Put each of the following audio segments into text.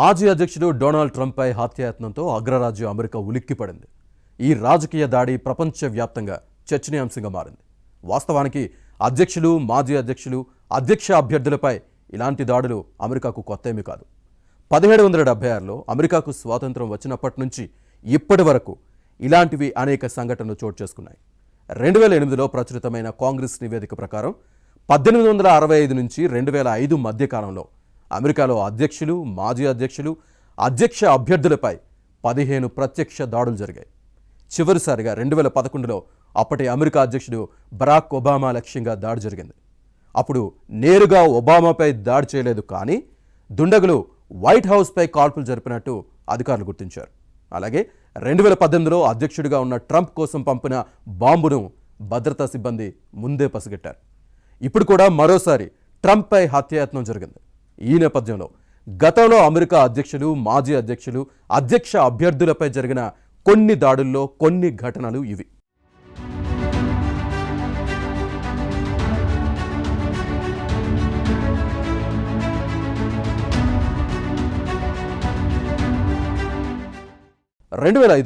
మాజీ అధ్యక్షుడు డొనాల్డ్ ట్రంప్పై హత్యాయత్నంతో అగ్రరాజ్యం అమెరికా ఉలిక్కిపడింది. ఈ రాజకీయ దాడి ప్రపంచవ్యాప్తంగా చర్చనీయాంశంగా మారింది. వాస్తవానికి అధ్యక్షులు, మాజీ అధ్యక్షులు, అధ్యక్ష అభ్యర్థులపై ఇలాంటి దాడులు అమెరికాకు కొత్తేమీ కాదు. 1776లో అమెరికాకు స్వాతంత్రం వచ్చినప్పటి నుంచి ఇప్పటి వరకు ఇలాంటివి అనేక సంఘటనలు చోటు చేసుకున్నాయి. 2008లో ప్రచురితమైన కాంగ్రెస్ నివేదిక ప్రకారం 1865 నుంచి 2005 మధ్యకాలంలో అమెరికాలో అధ్యక్షులు, మాజీ అధ్యక్షులు, అధ్యక్ష అభ్యర్థులపై 15 ప్రత్యక్ష దాడులు జరిగాయి. చివరిసారిగా 2011లో అప్పటి అమెరికా అధ్యక్షుడు బరాక్ ఒబామా లక్ష్యంగా దాడి జరిగింది. అప్పుడు నేరుగా ఒబామాపై దాడి చేయలేదు, కానీ దుండగులు వైట్ హౌస్పై కాల్పులు జరిపినట్టు అధికారులు గుర్తించారు. అలాగే 2018లో అధ్యక్షుడిగా ఉన్న ట్రంప్ కోసం పంపిన బాంబును భద్రతా సిబ్బంది ముందే పసిగట్టారు. ఇప్పుడు కూడా మరోసారి ట్రంప్పై హత్యాయత్నం జరిగింది. ఈ నేపథ్యంలో గతంలో అమెరికా అధ్యక్షులు, మాజీ అధ్యక్షులు, అధ్యక్ష అభ్యర్థులపై జరిగిన కొన్ని దాడుల్లో కొన్ని ఘటనలు ఇవి.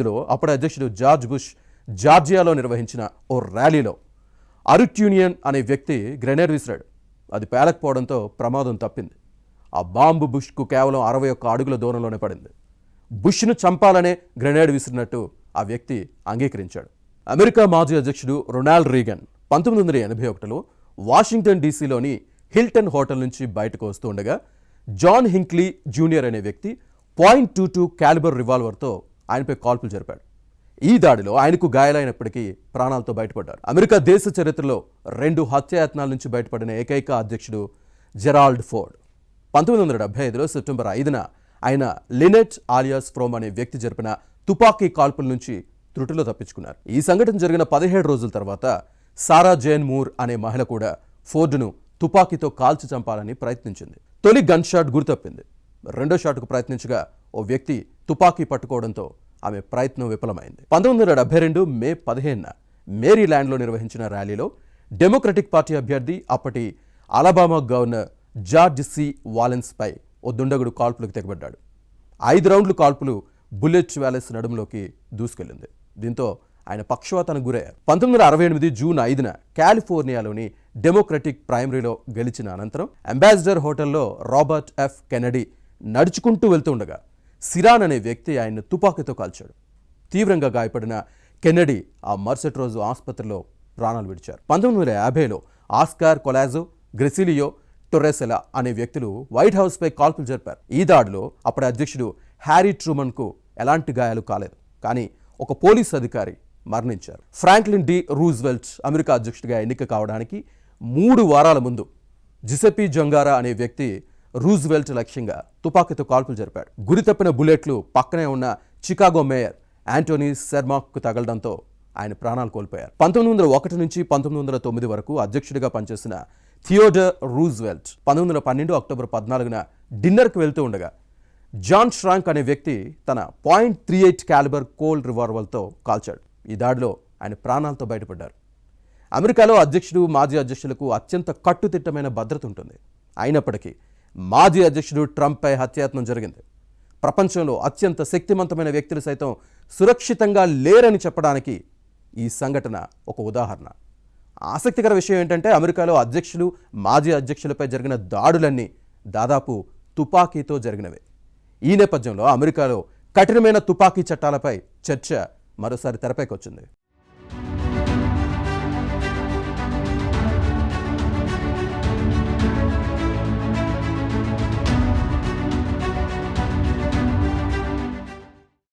లో అప్పటి అధ్యక్షుడు జార్జ్ బుష్ జార్జియాలో నిర్వహించిన ఓ ర్యాలీలో అరుట్యూనియన్ అనే వ్యక్తి గ్రెనేడ్ విసిరాడు. అది పేలకపోవడంతో ప్రమాదం తప్పింది. ఆ బాంబు బుష్కు కేవలం 61 అడుగుల దూరంలోనే పడింది. బుష్ను చంపాలనే గ్రెనేడ్ విసిరినట్టు ఆ వ్యక్తి అంగీకరించాడు. అమెరికా మాజీ అధ్యక్షుడు రొనాల్డ్ రీగన్ 1981లో వాషింగ్టన్ డీసీలోని హిల్టన్ హోటల్ నుంచి బయటకు వస్తూ ఉండగా జాన్ హింక్లీ జూనియర్ అనే వ్యక్తి .22 క్యాలిబర్ రివాల్వర్తో ఆయనపై కాల్పులు జరిపాడు. ఈ దాడిలో ఆయనకు గాయాలైనప్పటికీ ప్రాణాలతో బయటపడ్డారు. అమెరికా దేశ చరిత్రలో 2 హత్యాయత్నాల నుంచి బయటపడిన ఏకైక అధ్యక్షుడు జెరాల్డ్ ఫోర్డ్. 1975లో సెప్టెంబర్ 5న ఆయన లినెట్ ఆలియాస్ ఫ్రోమ్ అనే వ్యక్తి జరిపిన తుపాకీ కాల్పుల నుంచి త్రుటిలో తప్పించుకున్నారు. ఈ సంఘటన జరిగిన 17 రోజుల తర్వాత సారా జేన్ మూర్ అనే మహిళ కూడా ఫోర్డ్ను తుపాకీతో కాల్చి చంపాలని ప్రయత్నించింది. తొలి గన్ షాట్ గురితప్పింది. రెండో షాట్కు ప్రయత్నించగా ఓ వ్యక్తి తుపాకీ పట్టుకోవడంతో ఆమె ప్రయత్నం విఫలమైంది. 1972 మే 15న మేరీల్యాండ్లో నిర్వహించిన ర్యాలీలో డెమోక్రటిక్ పార్టీ అభ్యర్థి, అప్పటి అలబామా గవర్నర్ జార్జ్ సి వాలెన్స్పై ఓ దుండగుడు కాల్పులకు తెగబడ్డాడు. 5 రౌండ్లు కాల్పులు బుల్లెట్ వ్యాలెస్ నడుములోకి దూసుకెళ్లింది. దీంతో ఆయన పక్షవాతానికి గురయ్యారు. 1968 జూన్ 5న కాలిఫోర్నియాలోని డెమోక్రటిక్ ప్రైమరీలో గెలిచిన అనంతరం అంబాసిడర్ హోటల్లో రాబర్ట్ ఎఫ్ కెనడీ నడుచుకుంటూ వెళ్తూ ఉండగా సిరాన్ అనే వ్యక్తి ఆయన్ను తుపాకీతో కాల్చాడు. తీవ్రంగా గాయపడిన కెనడీ ఆ మరుసటి రోజు ఆసుపత్రిలో ప్రాణాలు విడిచారు. 1950లో ఆస్కార్ కొలాజో, గ్రెసిలియో టొరెసెలా అనే వ్యక్తులు వైట్ హౌస్పై కాల్పులు జరిపారు. ఈ దాడిలో అప్పటి అధ్యక్షుడు హ్యారీ ట్రూమన్కు ఎలాంటి గాయాలు కాలేదు, కానీ ఒక పోలీసు అధికారి మరణించారు. ఫ్రాంక్లిన్ డి రూజ్వెల్ట్ అమెరికా అధ్యక్షుడిగా ఎన్నిక కావడానికి 3 వారాల ముందు జిసెపీ జొంగారా అనే వ్యక్తి రూజ్వెల్ట్ లక్ష్యంగా తుపాకీతో కాల్పులు జరిపాడు. గురితప్పిన బుల్లెట్లు పక్కనే ఉన్న చికాగో మేయర్ యాంటోనీ సెర్మాక్కు తగలడంతో ఆయన ప్రాణాలు కోల్పోయారు. 1901 నుంచి 1909 వరకు అధ్యక్షుడిగా పనిచేసిన థియోడర్ రూజ్వెల్ట్ 1912 అక్టోబర్ 14న డిన్నర్కి వెళ్తూ ఉండగా జాన్ ష్రాంక్ అనే వ్యక్తి తన .38 క్యాలిబర్ కోల్డ్ రివాల్వర్తో కాల్చాడు. ఈ దాడిలో ఆయన ప్రాణాలతో బయటపడ్డారు. అమెరికాలో అధ్యక్షుడు, మాజీ అధ్యక్షులకు అత్యంత కట్టుదిట్టమైన భద్రత ఉంటుంది. అయినప్పటికీ మాజీ అధ్యక్షుడు ట్రంప్పై హత్యాయత్నం జరిగింది. ప్రపంచంలో అత్యంత శక్తివంతమైన వ్యక్తులు సైతం సురక్షితంగా లేరని చెప్పడానికి ఈ సంఘటన ఒక ఉదాహరణ. ఆసక్తికర విషయం ఏంటంటే అమెరికాలో అధ్యక్షులు, మాజీ అధ్యక్షులపై జరిగిన దాడులన్నీ దాదాపు తుపాకీతో జరిగినవే. ఈ నేపథ్యంలో అమెరికాలో కఠినమైన తుపాకీ చట్టాలపై చర్చ మరోసారి తెరపైకి వచ్చింది.